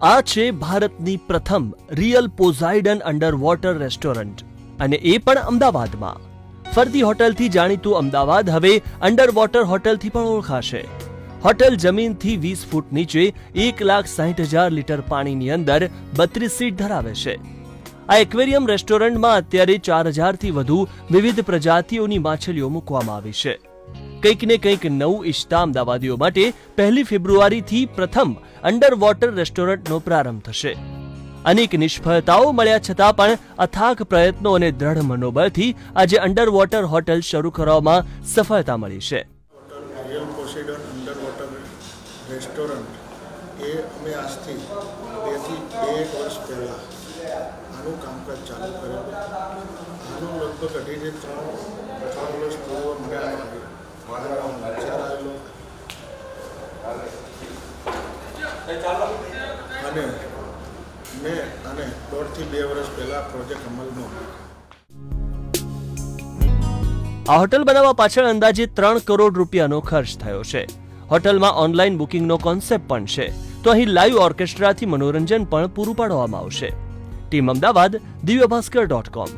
આ છે ભારતની પ્રથમ રિયલ પોઝાઇડન અંડર વોટર રેસ્ટોરન્ટ, અને એ પણ અમદાવાદમાં. ફરતી હોટલથી જાણીતું અમદાવાદ હવે અંડર વોટર હોટલથી પણ ઓળખાશે. હોટેલ જમીનથી 20 ફૂટ નીચે 1,60,000 લીટર પાણીની અંદર 32 સીટ ધરાવે છે. આ એક્વેરિયમ રેસ્ટોરન્ટમાં અત્યારે 4,000થી વધુ વિવિધ પ્રજાતિઓની માછલીઓ મૂકવામાં આવી છે. કંઈક ને કંઈક નવું ઈચ્છતા અમદાવાદીઓ માટે 1 ફેબ્રુઆરીથી પ્રથમ અંડર વોટર રેસ્ટોરન્ટનો પ્રારંભ થશે. અનેક નિષ્ફળતાઓ મળ્યા છતાં પણ અથાગ પ્રયત્નો અને દ્રઢ મનોબળથી આજે અંડર વોટર હોટલ શરૂ કરવામાં સફળતા મળી છે. રિયલ પોઝાઇડન અંડર વોટર રેસ્ટોરન્ટ એ અમે આજથી 2 થી 1 વર્ષ પહેલાં આનું કામકાજ ચાલુ કરેલું. આનું લગભગ 2.5 થી 3 વર્ષ પૂર્વ મને વિચાર આવેલો અને મેં 1.5 થી 2 વર્ષ પહેલાં પ્રોજેક્ટ અમલમાં. આ હોટલ બનાવવા પાછળ અંદાજે 3 કરોડ રૂપિયાનો ખર્ચ થયો છે. હોટલમાં ઓનલાઈન બુકિંગનો કોન્સેપ્ટ પણ છે, તો અહીં લાઈવ ઓર્કેસ્ટ્રાથી મનોરંજન પણ પૂરું પાડવામાં આવશે. ટીમ અમદાવાદ, દિવ્યભાસ્કર.com.